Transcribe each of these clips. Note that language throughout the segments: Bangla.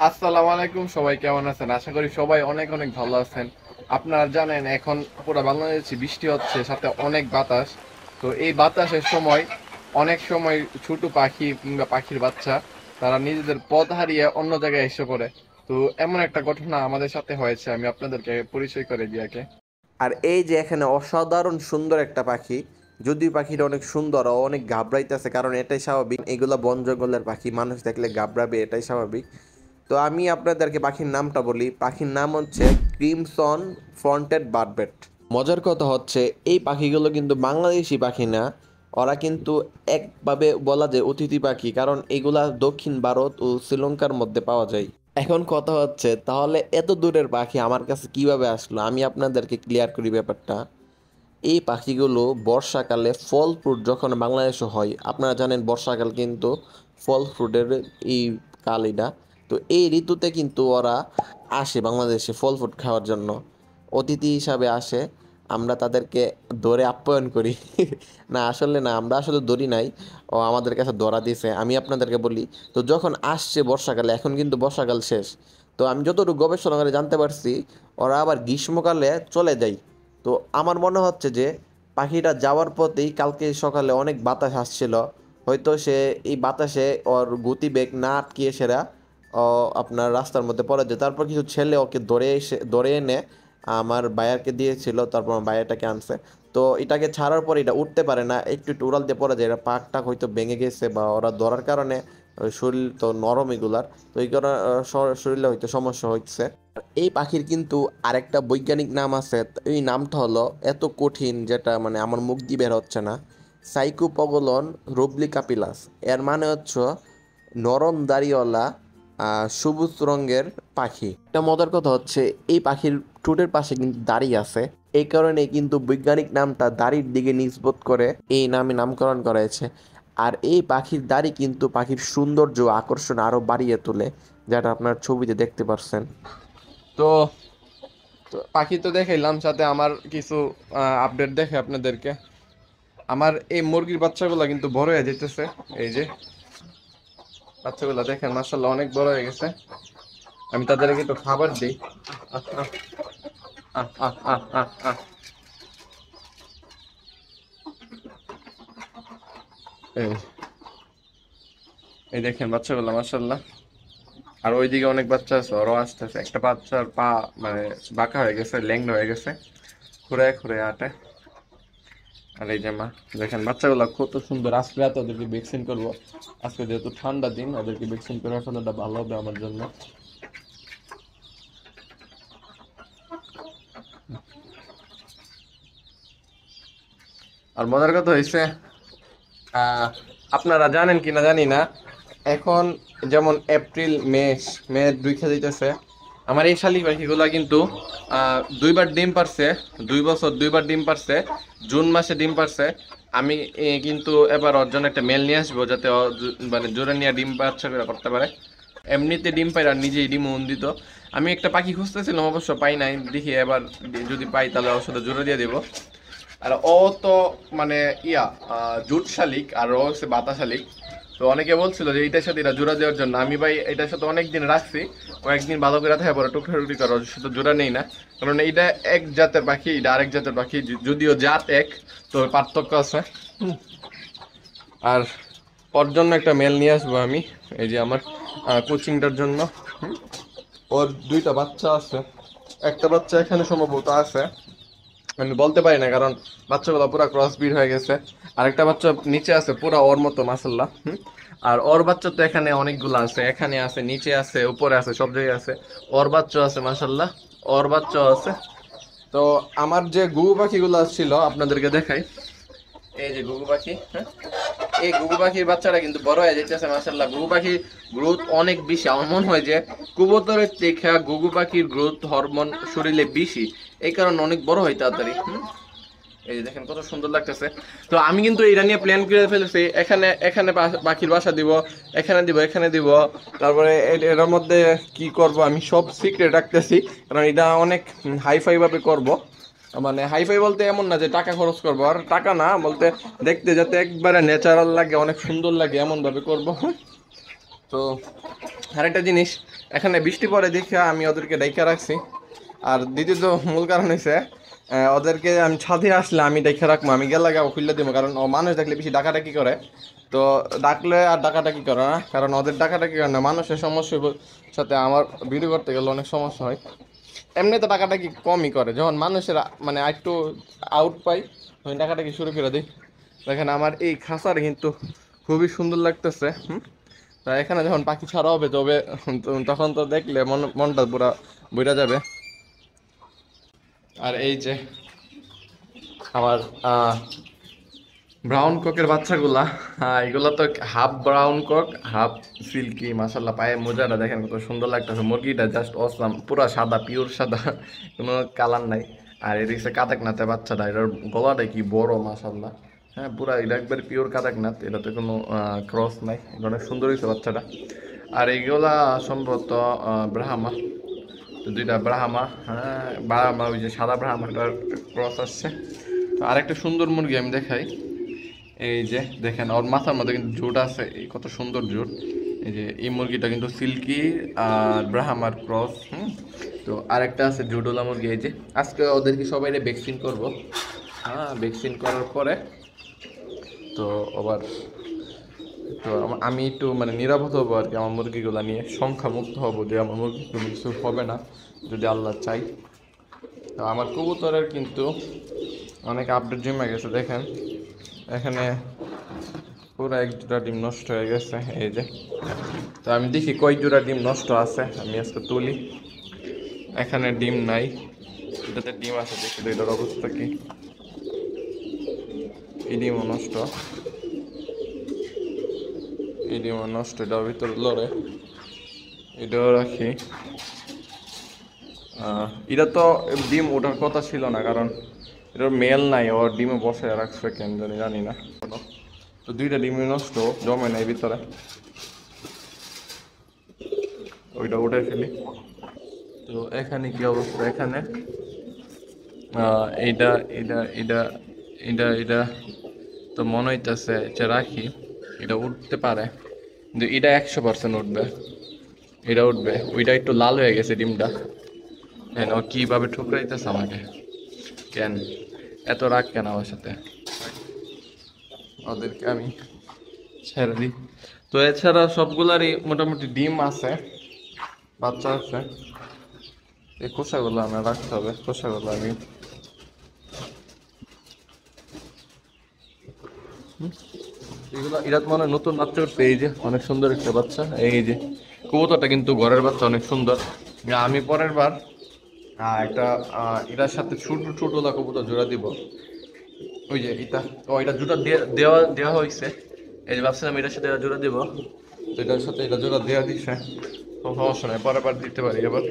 আসসালামু আলাইকুম, সবাই কেমন আছেন? আশা করি সবাই অনেক অনেক ভালো আছেন। আপনারা জানেন এখন পুরো বাংলাদেশে বৃষ্টি হচ্ছে, সাথে অনেক বাতাস। তো এই বাতাসের সময় অনেক সময় ছোট পাখি কিংবা পাখির বাচ্চা তারা নিজেদের পথ হারিয়ে অন্য জায়গায় এসে পড়ে। তো এমন একটা ঘটনা আমাদের সাথে হয়েছে, আমি আপনাদেরকে পরিচয় করে দিই আগে। আর এই যে এখানে অসাধারণ সুন্দর একটা পাখি, যদিও পাখিটা অনেক সুন্দর ও অনেক ঘাবড়াইতেছে, কারণ এটাই স্বাভাবিক। এগুলা বন জঙ্গলের পাখি, মানুষ দেখলে ঘাবড়াবে, এটাই স্বাভাবিক। তো আমি আপনাদেরকে পাখির নামটা বলি। পাখির নাম হচ্ছে ক্রিমসন ফ্রন্টেড বারবেট। মজার কথা হচ্ছে এই পাখিগুলো কিন্তু বাংলাদেশি পাখি না, ওরা কিন্তু একভাবে বলা যায় অতিথি পাখি, কারণ এগুলা দক্ষিণ ভারত ও শ্রীলঙ্কার মধ্যে পাওয়া যায়। এখন কথা হচ্ছে তাহলে এত দূরের পাখি আমার কাছে কিভাবে আসলো, আমি আপনাদেরকে ক্লিয়ার করি ব্যাপারটা। এই পাখিগুলো বর্ষাকালে ফল ফ্রুট যখন বাংলাদেশে হয়, আপনারা জানেন বর্ষাকাল কিন্তু ফল ফ্রুটের এই কাল এটা। তো এই ঋতুতে কিন্তু ওরা আসে বাংলাদেশে ফল ফ্রুট খাওয়ার জন্য, অতিথি হিসাবে আসে। আমরা তাদেরকে ধরে আপ্যায়ন করি। না আসলে না, আমরা আসলে ধরি নাই, ও আমাদের কাছে ধরা দিয়েছে। আমি আপনাদেরকে বলি, তো যখন আসছে বর্ষাকালে, এখন কিন্তু বর্ষাকাল শেষ, তো আমি যতটুকু গবেষণা করে জানতে পারছি ওরা আবার গ্রীষ্মকালে চলে যায়। তো আমার মনে হচ্ছে যে পাখিটা যাওয়ার পথেই কালকে সকালে অনেক বাতাস আসছিল, হয়তো সে এই বাতাসে ওর গতিবেগ না আটকিয়ে সেরা আপনার রাস্তার মধ্যে পড়ে যায়। তারপর কিছু ছেলে ওকে ধরে এনে আমার বায়ারকে দিয়েছিল, তারপর আমার বায়ারটাকে আনছে। তো এটাকে ছাড়ার পর এটা উঠতে পারে না, একটু একটু উড়াল দিয়ে পড়ে যায়, এটা পাকটা হয়তো ভেঙে গেছে বা ওরা ধরার কারণে ওই শরীর তো নরম এগুলার, তো এই কারণে শরীরে হয়তো সমস্যা হচ্ছে। এই পাখির কিন্তু আরেকটা বৈজ্ঞানিক নাম আছে, এই নামটা হলো এত কঠিন যেটা মানে আমার মুখ দিয়ে বের হচ্ছে না। সাইকোপগলন রুব্লিকাপিলাস। এর মানে হচ্ছে নরম দাড়িওয়ালা সবুজ রঙের পাখি। একটা মজার কথা হচ্ছে এই পাখির ঠোঁটের পাশে কিন্তু দাড়ি আছে, এই কারণে কিন্তু বৈজ্ঞানিক নামটা দাড়ির দিকে নিসবত করে এই নামে নামকরণ করা হয়েছে। আর এই পাখির দাড়ি কিন্তু পাখির সৌন্দর্য আকর্ষণ আরো বাড়িয়ে তোলে, যেটা আপনার ছবিতে দেখতে পারছেন। তো তো পাখি তো দেখাইলাম, সাথে আমার কিছু আপডেট দেখে আপনাদেরকে। আমার এই মুরগির বাচ্চাগুলো কিন্তু বড় হয়ে যেতেছে। এই যে বাচ্চাগুলো দেখেন, মাশাআল্লাহ অনেক বড় হয়ে গেছে। আমি তাদেরকে একটু খাবার দিই। আহ, আহ, আহ, আহ, আহ, আহ, আহ। এই এই দেখেন বাচ্চাগুলো, মাশাআল্লাহ। আর ওইদিকে অনেক বাচ্চা আছে, ওরাও আসতেছে। একটা বাচ্চার পা মানে বাঁকা হয়ে গেছে, ল্যাংড়া হয়ে গেছে, খুঁড়ে খুঁড়ে আটে। আর এই যে মা, দেখেন বাচ্চাগুলো কত সুন্দর। আজকে রাতে ওদেরকে ভ্যাকসিন করবো। আজকে যেহেতু ঠান্ডা দিন, ওদেরকে ভ্যাকসিন করে ফেলাটা ভালো হবে আমার জন্য। আর মজার কথা হয়েছে, আহ, আপনারা জানেন কিনা জানি না, এখন যেমন এপ্রিল মে, মে দুইখা যাইতেছে, আমার এই শালিক পাখিগুলা কিন্তু দুইবার ডিম পারছে। 2 বছর দুইবার ডিম পারছে। জুন মাসে ডিম পারছে। আমি কিন্তু এবার ওর জন্য একটা মেল নিয়ে আসবো, যাতে ও মানে জোরে নিয়ে ডিম বাচ্চা করে করতে পারে। এমনিতে ডিম পাই আর নিজেই ডিম দিত। আমি একটা পাখি খুঁজতেছিলাম, অবশ্য পাই নাই। দেখি এবার যদি পাই তাহলে ওর সাথে জোরে দিয়ে দিব। আর ও তো মানে ইয়া জুট শালিক, আর ও হচ্ছে বাতা শালিক। তো অনেকে বলছিল যে এইটার সাথে এটা জোড়া দেওয়ার জন্য। আমি ভাই এটার সাথে অনেকদিন রাখছি, কয়েকদিন ভালো করে থাকে, পরে টুকরি করে ওর সাথে জোড়া নেই না। কারণ এইটা এক জাতের পাখি, এটা আরেক জাতের পাখি, যদিও জাত এক, তো পার্থক্য আছে। হুম। আর ওর জন্য একটা মেল নিয়ে আসবো আমি, এই যে আমার কোচিংটার জন্য। হুম। ওর দুইটা বাচ্চা আছে, একটা বাচ্চা এখানে সম্ভবত আছে, আমি বলতে পারি না, কারণ বাচ্চাগুলো পুরো ক্রস ব্রিড হয়ে গেছে। আরেকটা বাচ্চা নিচে আছে পুরো ওর মতো, মাসাল্লাহ। আর ওর বাচ্চা তো এখানে অনেকগুলো আছে, এখানে আছে, নিচে আছে, উপরে আছে, সব জায়গায় আছে। ওর বাচ্চা আছে, মাসাল্লাহ। ওর বাচ্চা আছে। তো আমার যে গুগু পাখিগুলো ছিল আপনাদেরকে দেখাই। এই যে গুগু পাখি, হ্যাঁ, এই গুগু পাখির বাচ্চারা কিন্তু বড় হয়ে যাইতেছে, মাশাআল্লাহ। গুগু পাখির গ্রোথ অনেক বেশি। আমার মনে হয় যে কবুতরের থেকে গুগু পাখির গ্রোথ হরমোন শরীরে বেশি, এই কারণে অনেক বড় হয় তাড়াতাড়ি। এই যে দেখেন কত সুন্দর লাগতেছে। তো আমি কিন্তু এটা নিয়ে প্ল্যান করে ফেলেছি, এখানে এখানে পাখির বাসা দিব, এখানে দিব, এখানে দিব। তারপরে এর মধ্যে কি করব আমি সব সিক্রেট রাখতেছি, কারণ এটা অনেক হাইফাই ভাবে করব। মানে হাইফাই বলতে এমন না যে টাকা খরচ করবো, আর টাকা না বলতে, দেখতে যাতে একবারে ন্যাচারাল লাগে, অনেক সুন্দর লাগে, এমন ভাবে করব। তো আরেকটা জিনিস, এখানে বৃষ্টি পরে দেখে আমি ওদেরকে ডাইকা রাখছি। আর দ্বিতীয়ত মূল কারণ হচ্ছে ওদেরকে আমি ছাদে আসলে আমি ডাইকা রাখবো, আমি গেলে খুললে দিব, কারণ ও মানুষ দেখলে বেশি ডাকাডাকি করে। তো ডাকলে আর ডাকাডাকি করে না, কারণ ওদের ডাকাডাকি করে না, মানুষের সমস্যার সাথে আমার ভিডিও করতে গেলে অনেক সমস্যা হয়। এমনি তো টাকাটাকি কমই করে, যখন মানুষের মানে একটু আউট পাই তখন টাকাটাকি শুরু করে দিই। দেখেন আমার এই খাঁচাটা কিন্তু খুবই সুন্দর লাগতেছে। তা এখানে যখন পাখি ছাড়া হবে তবে তখন তো দেখলে মনটা পুরা বইরা যাবে। আর এই যে আমার ব্রাউন কোকের বাচ্চাগুলা, এগুলা তো half brown cock half silky, মাশাল্লাহ পায়ে মোজাটা দেখেন কত সুন্দর লাগতেছে। মুরগিটা জাস্ট অসম, পুরা সাদা, পিওর সাদা, কোনো কালার নাই। আর এদিকে কাদাকনাথের বাচ্চাটা, এটার গলাটা কি বড় মাশাল্লাহ। হ্যাঁ, পুরা এটা একবার পিওর কাদাকনাথ, এটাতে কোনো ক্রস নাই, এটা অনেক সুন্দর হয়েছে বাচ্চাটা। আর এইগুলা সম্ভবত ব্রাহ্মা, তো দুইটা ব্রাহ্মা, হ্যাঁ ব্রাহ্মা, ওই যে সাদা ব্রাহ্মাটার ক্রস আসছে। তো আরেকটা সুন্দর মুরগি আমি দেখাই, এই যে দেখেন ওর মাথার মধ্যে কিন্তু জুট আছে, এই কত সুন্দর জুট। এই যে এই মুরগিটা কিন্তু সিল্কি আর ব্রাহ্মার ক্রস। তো আরেকটা আছে জুডোলা মুরগি। এই যে আজকে ওদেরকে সবাই ভ্যাকসিন করব। হ্যাঁ, ভ্যাকসিন করার পরে তো আবার তো আমি একটু মানে নিরাপদ হবো আর কি, আমার মুরগিগুলো নিয়ে সংখ্যা মুক্ত হবো, যে আমার মুরগি কোনো কিছু হবে না যদি আল্লাহ চাই। তো আমার কবুতরের কিন্তু অনেক আপডেট জমে গেছে, দেখেন এখানে পুরো এক জোড়া ডিম নষ্ট হয়ে গেছে। এই যে, তো আমি দেখি কয় জোড়া ডিম নষ্ট আছে, আমি আজকে তুলি। এখানে ডিম নাই, এটাতে ডিম আছে, দেখি এটার অবস্থা কি। এই ডিমও নষ্ট, এই ডিমও নষ্ট, এটার ভিতরে লড়ে, এটাও রাখি। এটা তো ডিম ওঠার কথা ছিল না, কারণ এটার মেল নাই, ওর ডিমে বসে রাখছে কেন জানি না। তো দুইটা ডিমই নষ্ট, জমে নাই ভিতরে, ওইটা উঠে ফেলি। তো এখানে কি অবস্থা, এখানে এইটা এটা এটা এটা এটা তো মনে হইতেছে যে রাখি, এটা উঠতে পারে, কিন্তু এটা 100% উঠবে, এটা উঠবে। ওইটা একটু লাল হয়ে গেছে ডিমটা, কেন ও কীভাবে ঠুকরাইতেছে আমাকে, কেন এত রাগ কেন আমার সাথে, ওদেরকে আমি ছেড়ে দিই। তো এছাড়া সবগুলারই মোটামুটি ডিম আছে, বাচ্চা আছে। এই খোসাগুলো আমার রাখতে হবে, খোসাগুলো আমি এগুলো এরা মানে নতুন বাচ্চা উঠছে। এই যে অনেক সুন্দর একটা বাচ্চা, এই যে কবুতরটা কিন্তু ঘরের বাচ্চা অনেক সুন্দর। আমি পরের বার একটা এটার সাথে ছোট ছোট কবুতর জোড়া দিব। ওই যে এটা, ও এটা জোড়া দেওয়া দেওয়া হয়েছে। এই যে ভাবছিলাম এটার সাথে এটা জোড়া দিব, তো এটার সাথে এটা জোড়া দেওয়া দিচ্ছে, কোনো সমস্যা নেই, পরের বার দিতে পারি। এবার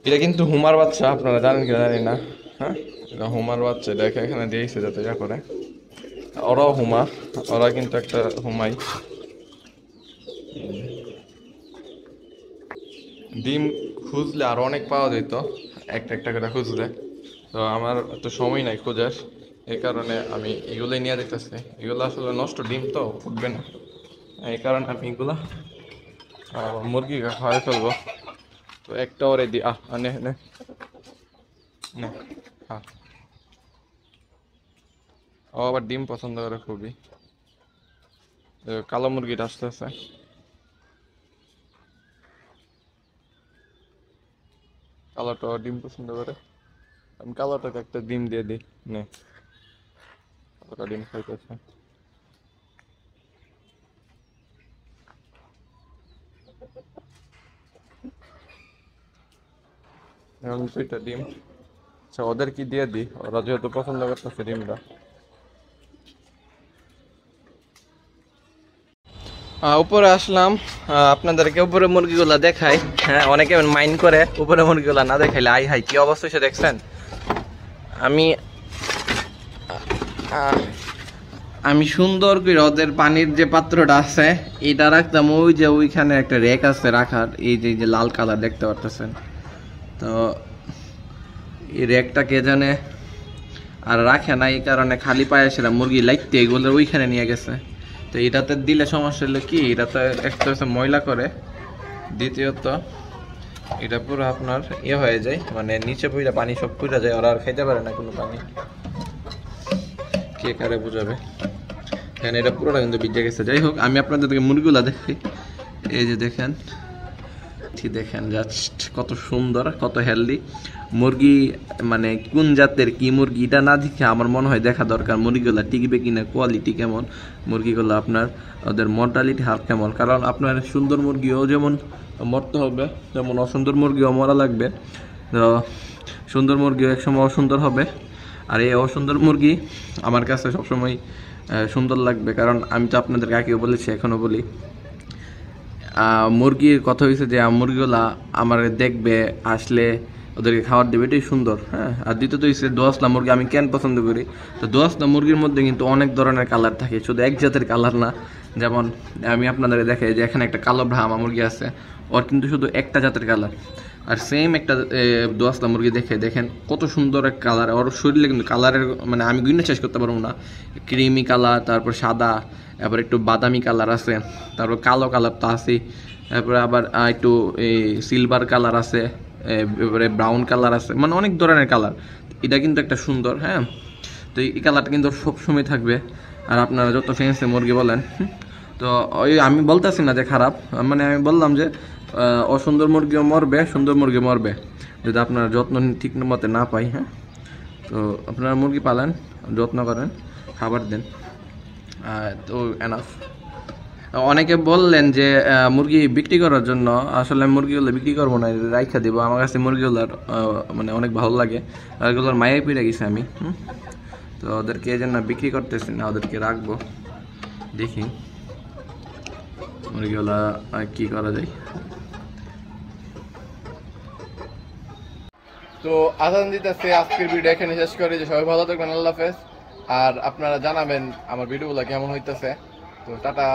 এটা কিন্তু হুমার বাচ্চা, আপনারা জানেন কি জানি না। হ্যাঁ, এটা হুমার বাচ্চা, এটা এখানে দিয়েছে যাতে যা করে। ওরাও হুমা, ওরা কিন্তু একটা হুমাই। ডিম খুঁজলে আরো অনেক পাওয়া যেত, একটা একটা করে খুঁজলে। তো আমার তো সময় নাই খোঁজার, এই কারণে আমি এগুলোই নিয়ে যেতেছি। এগুলো আসলে নষ্ট ডিম তো উঠবে না, এই কারণে আমি এগুলা মুরগিকে খাওয়াই ফেলবো। তো একটা ওরে দি নে নে নে খা। ও আবার ডিম পছন্দ করে খুবই। কালো মুরগিটা আসতেছে, কালোটা ডিম পছন্দ করে, আমি কালোটাকে একটা ডিম দিয়ে দিই। নে, কালোটা ডিম খাইতেছে। এখন দুইটা ডিম, আচ্ছা ওদের কি দিয়ে দিই, ওরা যেহেতু পছন্দ করতেছে ডিমটা। উপরে আসলাম, আপনাদেরকে উপরে মুরগিগুলা দেখাই। হ্যাঁ, অনেকে মাইন্ড করে উপরে মুরগিগুলা না দেখাইলে। আই হাই কি অবস্থা সে দেখছেন। আমি সুন্দর করে ওদের পানির যে পাত্রটা আছে এটা রাখতাম, ওই যে ওইখানে একটা রেক আছে রাখার, এই যে লাল কালার দেখতে পারতেছেন। তো এই রেকটা কে জানে আর রাখে না, এই কারণে খালি পায়ে ছিলাম, মুরগি লাইতে এগুলো ওইখানে নিয়ে গেছে। তো এটাতে দিলে সমস্যা হলো কি, এটাতে একটা হচ্ছে ময়লা করে, দ্বিতীয়ত এটা পুরো আপনার ইয়ে হয়ে যায়, মানে নিচে পুরা পানি সব পুরা যায়, ওরা আর খাইতে পারে না কোনো পানি। কে কারে বুঝাবে, এখানে এটা পুরোটা কিন্তু ভিজে গেছে। যাই হোক, আমি আপনাদেরকে মুরগিগুলা দেখি। এই যে দেখেন, দেখেন জাস্ট কত সুন্দর, কত হেলদি মুরগি, মানে কোন জাতের কি মুরগি এটা না দেখে আমার মনে হয় দেখা দরকার মুরগিগুলা টিকবে কিনা, কোয়ালিটি কেমন মুরগিগুলো, আপনার ওদের মর্টালিটি হার কেমন। কারণ আপনার সুন্দর মুরগিও যেমন মরতে হবে, যেমন অসুন্দর মুরগিও মরা লাগবে। তো সুন্দর মুরগিও একসময় অসুন্দর হবে, আর এই অসুন্দর মুরগি আমার কাছে সবসময় সুন্দর লাগবে। কারণ আমি তো আপনাদেরকে আগেও বলেছি, এখনও বলি, মুরগির কথা হয়েছে যে মুরগিগুলা আমার দেখবে, আসলে ওদেরকে খাবার দেবে, এটাই সুন্দর। হ্যাঁ, আর দ্বিতীয়ত হচ্ছে দোয়াশলা মুরগি আমি কেন পছন্দ করি, তো দোয়াশলা মুরগির মধ্যে কিন্তু অনেক ধরনের কালার থাকে, শুধু এক জাতের কালার না। যেমন আমি আপনাদের দেখাই যে এখানে একটা কালো ব্রাহ্মা মুরগি আছে, ওর কিন্তু শুধু একটা জাতের কালার। আর সেম একটা দোয়াশলা মুরগি দেখেন কত সুন্দর এক কালার, ওর শরীরে কিন্তু কালারের মানে আমি গুণে শেষ করতে পারবো না। ক্রিমি কালার, তারপর সাদা, এবার একটু বাদামি কালার আছে, তারপর কালো কালার তো আছে, তারপরে আবার একটু এই সিলভার কালার আছে, এবারে ব্রাউন কালার আছে, মানে অনেক ধরনের কালার। এটা কিন্তু একটা সুন্দর, হ্যাঁ। তো এই কালারটা কিন্তু সবসময় থাকবে। আর আপনারা যত ফ্যান্সি মুরগি বলেন, তো ওই আমি বলতেছি না যে খারাপ, মানে আমি বললাম যে অসুন্দর মুরগিও মরবে, সুন্দর মুরগি মরবে যদি আপনারা যত্ন ঠিক মতে না পাই। হ্যাঁ, তো আপনারা মুরগি পালেন, যত্ন করেন, খাবার দেন, তো এনাফ। অনেকে বললেন যে মুরগি বিক্রি করার জন্য, আসলে মুরগিগুলো বিক্রি করবো না, রাইখা দিব। আমার কাছে মুরগিগুলোর মানে অনেক ভালো লাগে, এগুলোর মায়ে পেরে গেছে আমি। তো ওদেরকে এই জন্য বিক্রি করতেছি না, ওদেরকে রাখবো, দেখি মুরগিগুলা কি করা যায়। তো আজান দিতেছে, আজকের ভিডিও এখানে শেষ করি। যে সবাই ভালো থাকবেন, আল্লাহ হাফেজ। আর আপনারা জানাবেন আমার ভিডিওগুলো কেমন হইতেছে। তো টাটা।